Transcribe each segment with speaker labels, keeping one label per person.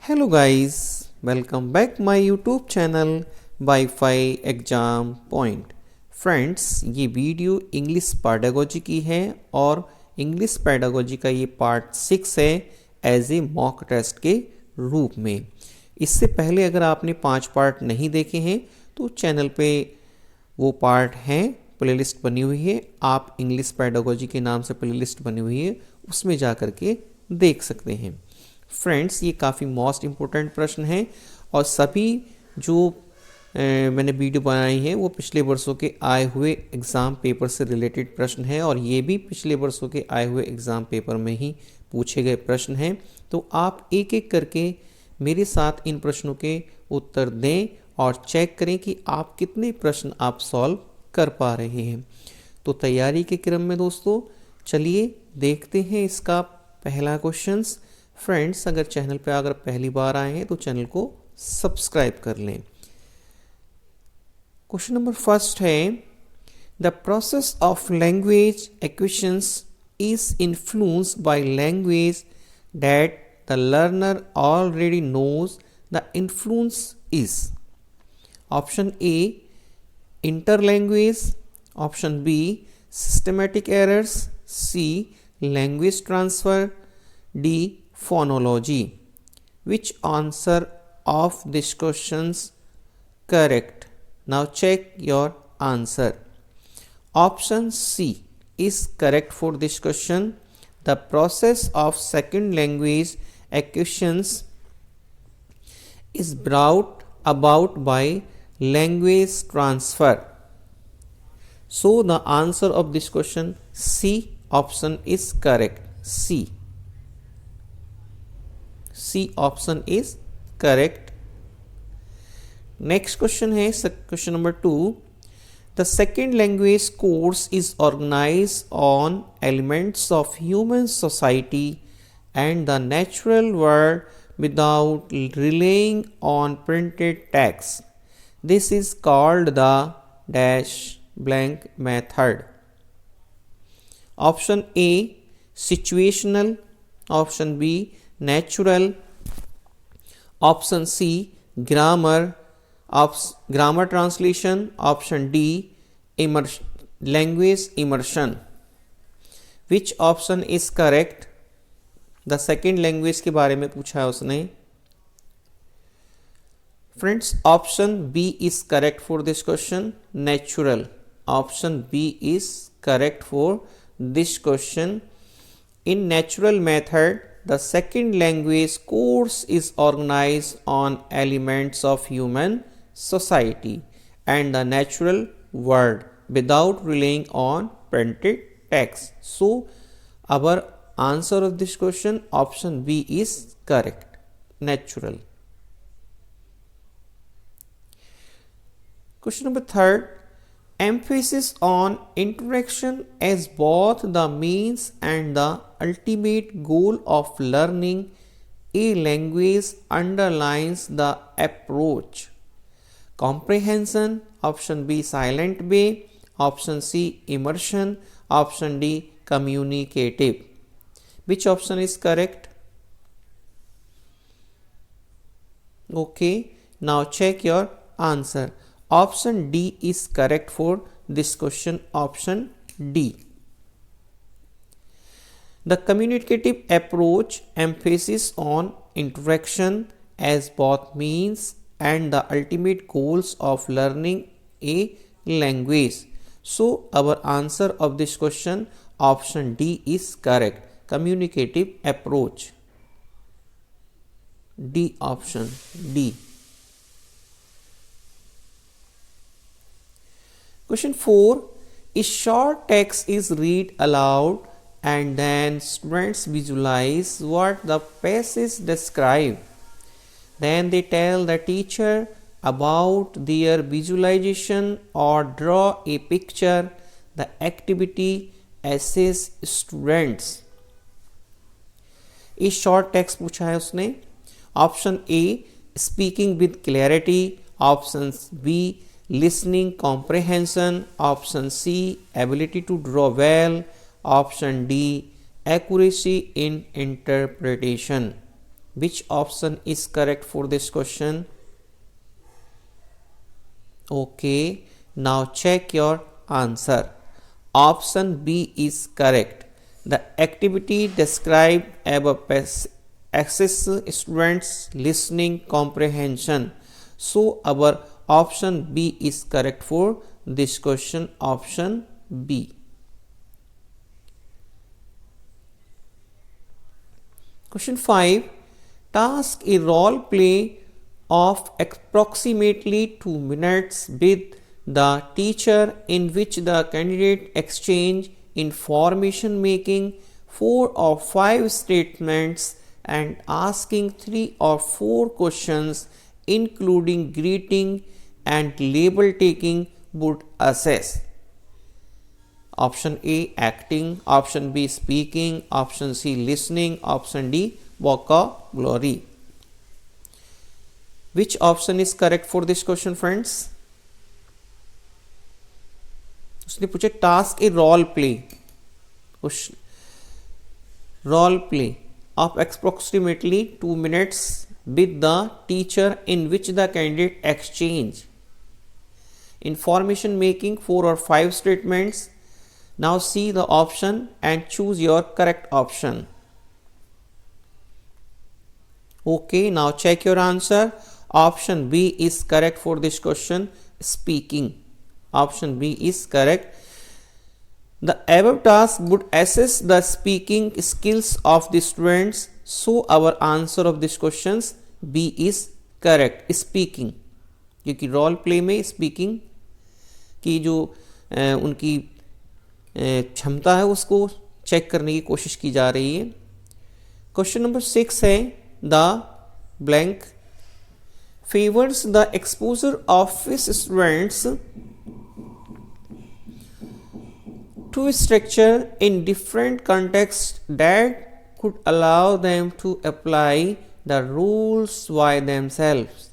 Speaker 1: Hello guys, welcome back my YouTube channel wifi exam point. Friends, ये video English pedagogy की है और English pedagogy का ये पार्ट 6 है एज ए मॉक टेस्ट के रूप में। इससे पहले अगर आपने 5 पार्ट नहीं देखे हैं तो चैनल पे वो पार्ट हैं, प्लेलिस्ट बनी हुई है। आप इंग्लिश पैडागोजी के नाम से प्लेलिस्ट बनी हुई है, उसमें जा कर के देख सकते हैं। फ्रेंड्स, ये काफ़ी मोस्ट इम्पोर्टेंट प्रश्न है और सभी जो मैंने वीडियो बनाई है वो पिछले वर्षों के आए हुए एग्ज़ाम पेपर से रिलेटेड प्रश्न है और ये भी पिछले वर्षों के आए हुए एग्ज़ाम पेपर में ही पूछे गए प्रश्न हैं। तो आप एक एक करके मेरे साथ इन प्रश्नों के उत्तर दें और चेक करें कि आप कितने प्रश्न आप सॉल्व कर पा रहे हैं। तो तैयारी के क्रम में दोस्तों चलिए देखते हैं इसका पहला क्वेश्चंस। फ्रेंड्स, अगर चैनल पर अगर पहली बार आए हैं तो चैनल को सब्सक्राइब कर लें। क्वेश्चन नंबर फर्स्ट है, the process of language acquisition is influenced by language that the learner already knows. The influence is option A interlanguage, option B systematic errors, C language transfer, D phonology. Which answer of this questions correct? Now check your answer. Option C is correct for this question. The process of second language acquisition is brought about by language transfer. So the answer of this question C option is correct. C option is correct. Next question है question number 2. The second language course is organized on elements of human society and the natural world without relying on printed text. This is called the dash blank method. Option A situational, option B natural, option C grammar, grammar translation, option D language immersion. Which option is correct? The second language के बारे में पूछा है उसने। Friends, option B is correct for this question, natural. Option B is correct for this question. In natural method, the second language course is organized on elements of human society and the natural world without relying on printed text. So, our answer of this question, option B is correct, natural. Question number 3. Emphasis on interaction as both the means and the ultimate goal of learning a language underlines the approach. Comprehension, option B silent way, option C immersion, option D communicative. Which option is correct? Okay, now check your answer. Option D is correct for this question, option D. The communicative approach emphasis on interaction as both means and the ultimate goals of learning a language. So our answer of this question, option D is correct, communicative approach. D option, D. Question 4. A short text is read aloud and then students visualize what the passage describes. Then they tell the teacher about their visualization or draw a picture. The activity assess students. A short text पूछा है उसने। Option A speaking with clarity, option B listening comprehension, option C ability to draw well, option D accuracy in interpretation. Which option is correct for this question? Okay, now check your answer. Option B is correct. The activity described above assists students listening comprehension. So our option B is correct for this question, option B. Question 5. Task a role play of approximately 2 minutes with the teacher in which the candidate exchange information, making 4 or 5 statements and asking 3 or 4 questions including greeting and label taking would assess. Option A acting, option B speaking, option C listening, option D vocabulary. Which option is correct for this question, friends? उसने पूछा task A role play, role play of approximately 2 minutes with the teacher in which the candidate exchange information, making 4 or 5 statements. Now see the option and choose your correct option. Okay, now check your answer. Option B is correct for this question, speaking. Option B is correct. The above task would assess the speaking skills of the students. So our answer of this questions B is correct, speaking. क्योंकि role play में speaking की जो उनकी क्षमता है उसको check करने की कोशिश की जा रही है. क्वेश्चन नंबर 6 है the blank favors the exposure of students to structure in different contexts that could allow them to apply the rules by themselves.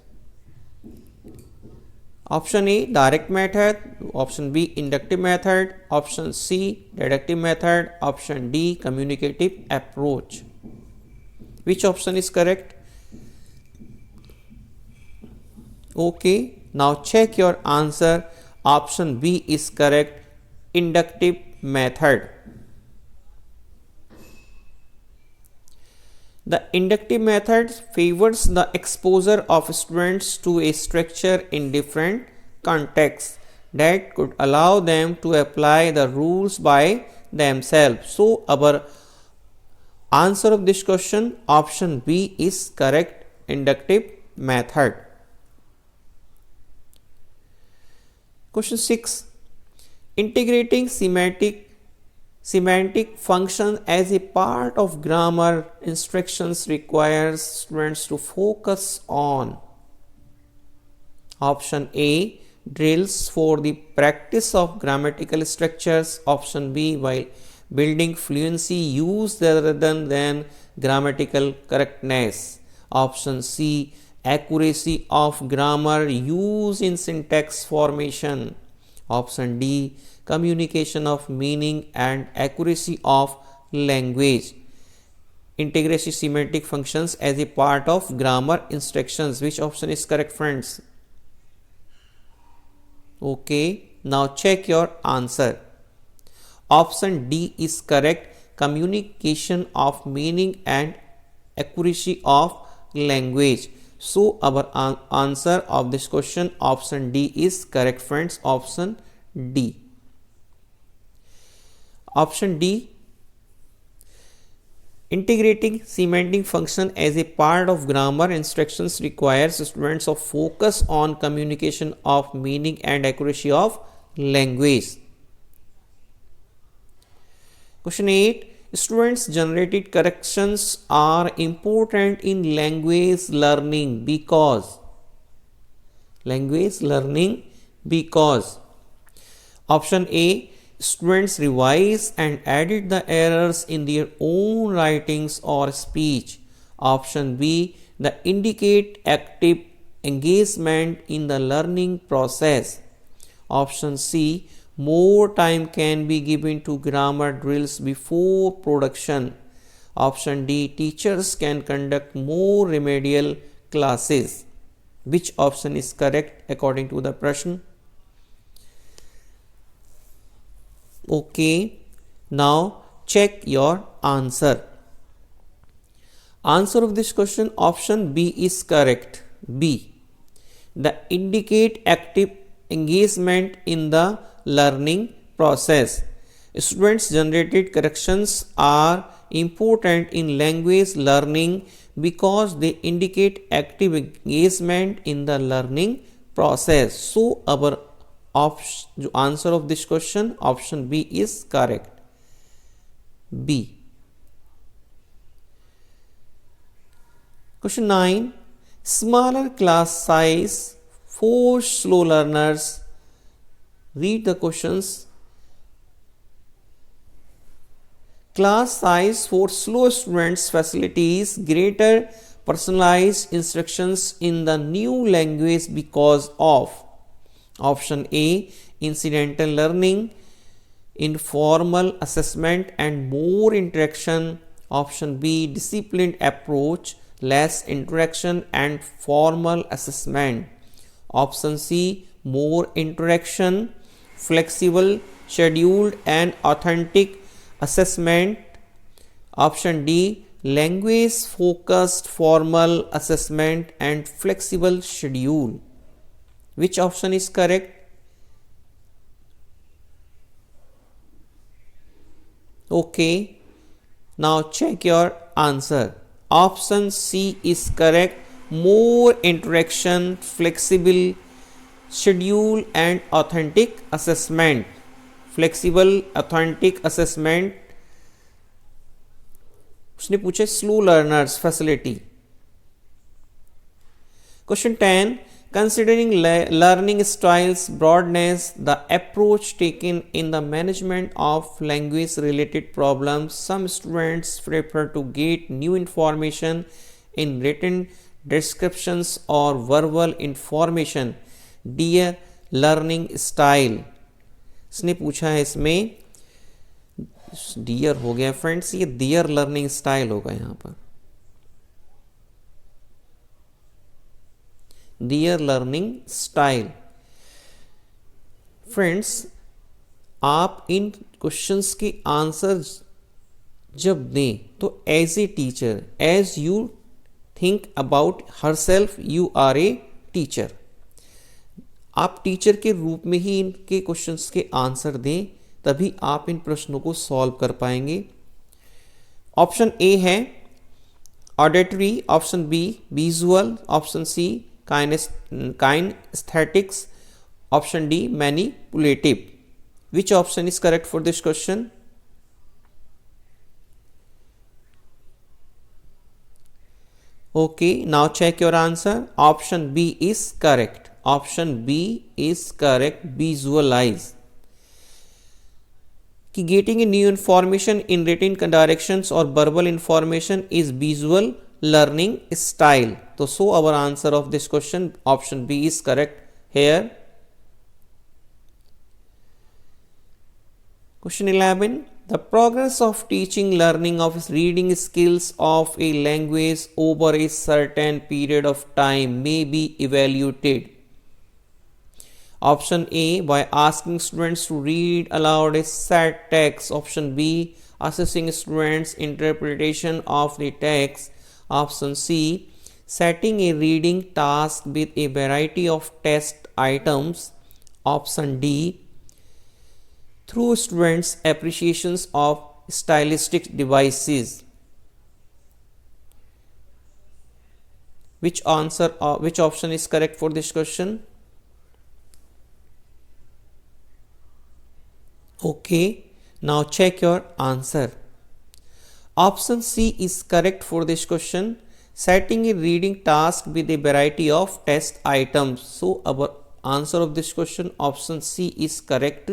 Speaker 1: Option A direct method, option B inductive method, option C deductive method, option D communicative approach. Which option is correct? Okay, now check your answer. Option B is correct, inductive method. The inductive method favors the exposure of students to a structure in different contexts that could allow them to apply the rules by themselves. So our answer of this question, option B is correct, inductive method. Question 6. Integrating semantic function as a part of grammar instructions requires students to focus on. Option A drills for the practice of grammatical structures. Option B while building fluency use rather than grammatical correctness. Option C accuracy of grammar use in syntax formation. Option D communication of meaning and accuracy of language. Integrating semantic functions as a part of grammar instructions. Which option is correct, friends? Okay, now check your answer. Option D is correct, communication of meaning and accuracy of language. So our answer of this question, option D is correct, friends. Option D. Option D, integrating semantic function as a part of grammar instructions requires students to focus on communication of meaning and accuracy of language. Question 8. Students generated corrections are important in language learning because. Option A, students revise and edit the errors in their own writings or speech. Option B, they indicate active engagement in the learning process. Option C, more time can be given to grammar drills before production. Option D, teachers can conduct more remedial classes. Which option is correct according to the Prashn? Okay, now check your answer. Answer of this question, option B is correct. B. The indicate active engagement in the learning process. Students generated corrections are important in language learning because they indicate active engagement in the learning process. So our answer of this question, option B is correct. B. Question 9. Smaller class size for slow learners. Read the questions. Class size for slow students facilitates greater personalized instructions in the new language because of option A, incidental learning, informal assessment and more interaction. Option B, disciplined approach, less interaction and formal assessment. Option C, more interaction, flexible, scheduled and authentic assessment. Option D, language focused formal assessment and flexible schedule. Which option is correct? Okay, now check your answer. Option C is correct. More interaction, flexible schedule and authentic assessment. Flexible, authentic assessment. उसने पूछे slow learners facility. Question 10. Considering learning styles broadness, the approach taken in the management of language related problems, some students prefer to get new information in written descriptions or verbal information. Dear learning style. इसने पूछा है इसमें, dear हो गया friends, ये dear learning style होगा यहां पर. Dear learning style. फ्रेंड्स, आप इन क्वेश्चंस के आंसर जब दें तो as a teacher, as you think about herself, you are a teacher. आप टीचर के रूप में ही इनके क्वेश्चंस के आंसर दें, तभी आप इन प्रश्नों को सॉल्व कर पाएंगे. ऑप्शन ए है auditory, option B visual, option C kinesthetics, option D manipulative. Which option is correct for this question? Okay, now check your answer. Option B is correct. Option B is correct. Visualize. कि getting a new information in written directions or verbal information is visual learning style. So our answer of this question, option B is correct here. Question 11. The progress of teaching learning of reading skills of a language over a certain period of time may be evaluated. Option A, by asking students to read aloud a set text. Option B, assessing students' interpretation of the text. Option C, setting a reading task with a variety of test items. Option D, through students' appreciations of stylistic devices. Which option is correct for this question? Okay, now check your answer. Option C is correct for this question. Setting a reading task with a variety of test items. So our answer of this question, option C is correct.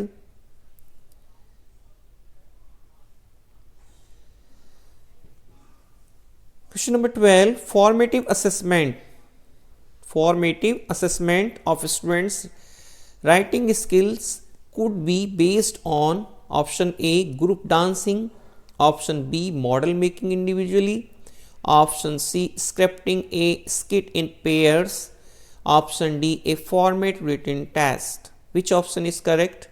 Speaker 1: Question number 12. Formative assessment. Formative assessment of students' writing skills could be based on option A, group dancing, Option B, model making individually. Option C, scripting a skit in pairs. Option D, a format written test. Which option is correct?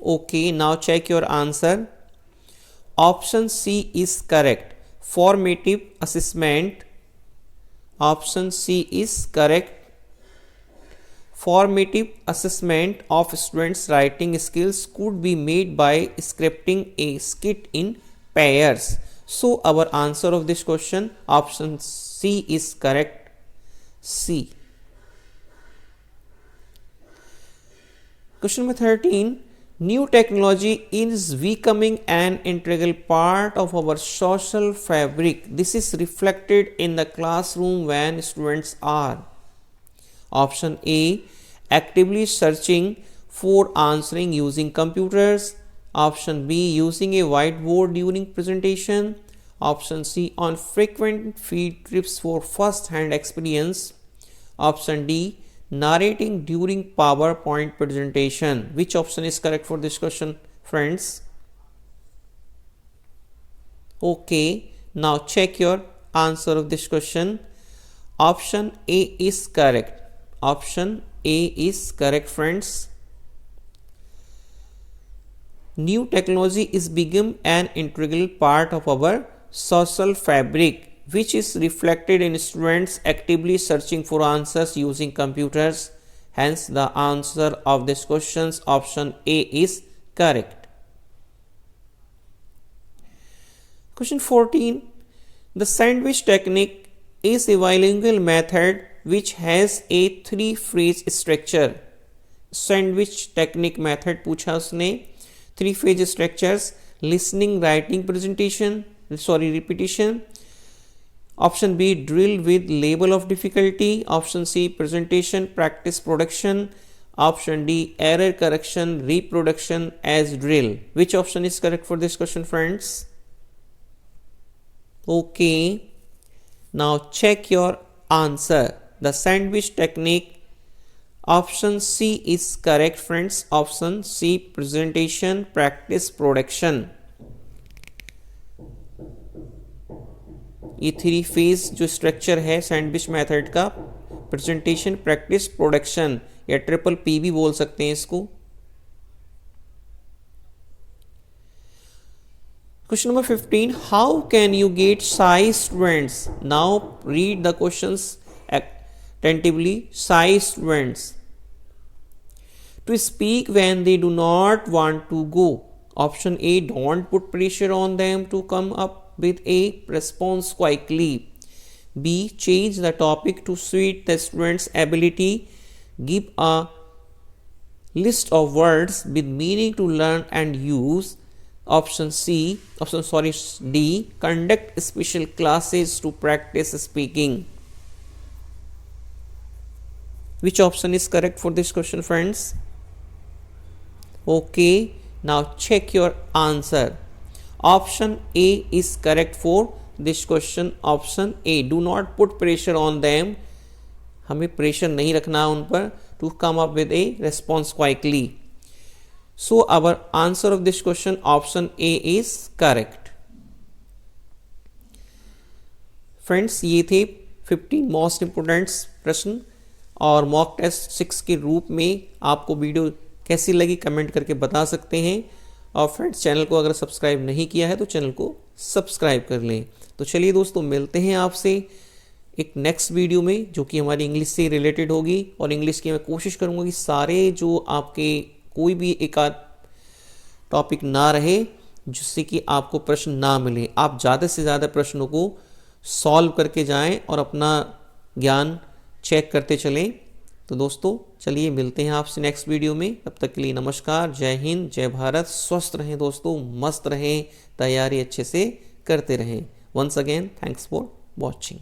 Speaker 1: Okay, now check your answer. Option C is correct. Formative assessment. Option C is correct. Formative assessment of students' writing skills could be made by scripting a skit in pairs. So our answer of this question, option C is correct. C. Question number 13. New technology is becoming an integral part of our social fabric. This is reflected in the classroom when students are. Option A, actively searching for answering using computers. Option B, using a whiteboard during presentation. Option C, on frequent field trips for first-hand experience. Option D, narrating during PowerPoint presentation. Which option is correct for this question, friends? Okay, now check your answer of this question. Option A is correct. Option A is correct, friends. New technology is become an integral part of our social fabric, which is reflected in students actively searching for answers using computers. Hence, the answer of this question, option A, is correct. Question 14. The sandwich technique is a bilingual method which has a 3-phase structure. Sandwich technique method पूछा उसने, 3-phase structures, listening, writing, repetition. Option B, drill with label of difficulty. Option C, presentation, practice, production. Option D, error correction, reproduction as drill. Which option is correct for this question, friends? Okay, now check your answer. The sandwich technique, option C is correct, friends. Option C, presentation, practice, production. ये 3-phase जो structure है sandwich method का, presentation, practice, production, या triple P भी बोल सकते हैं इसको. Question number 15. How can you get shy students? Now read the questions attentively. Shy students to speak when they do not want to go. Option A, don't put pressure on them to come up with a response quickly. B, change the topic to suit the student's ability. Give a list of words with meaning to learn and use. D, conduct special classes to practice speaking. Which option is correct for this question, friends? Okay, now check your answer. Option A is correct for this question. Option A, do not put pressure on them. हमें pressure नहीं रखना उन पर. To come up with a response quickly. So our answer of this question, option A is correct. Friends, ये थे 15 most important प्रश्न और mock test 6 के रूप में. आपको वीडियो कैसी लगी कमेंट करके बता सकते हैं. और फ्रेंड्स, चैनल को अगर सब्सक्राइब नहीं किया है तो चैनल को सब्सक्राइब कर लें. तो चलिए दोस्तों, मिलते हैं आपसे एक नेक्स्ट वीडियो में जो कि हमारी इंग्लिश से रिलेटेड होगी. और इंग्लिश की मैं कोशिश करूँगा कि सारे जो आपके कोई भी एक आध टॉपिक ना रहे जिससे कि आपको प्रश्न ना मिले. आप ज़्यादा से ज़्यादा प्रश्नों को सॉल्व करके जाएं और अपना ज्ञान चेक करते चलें. तो दोस्तों चलिए मिलते हैं आपसे नेक्स्ट वीडियो में. तब तक के लिए नमस्कार, जय हिंद, जय भारत. स्वस्थ रहें दोस्तों, मस्त रहें, तैयारी अच्छे से करते रहें. Once again thanks for watching.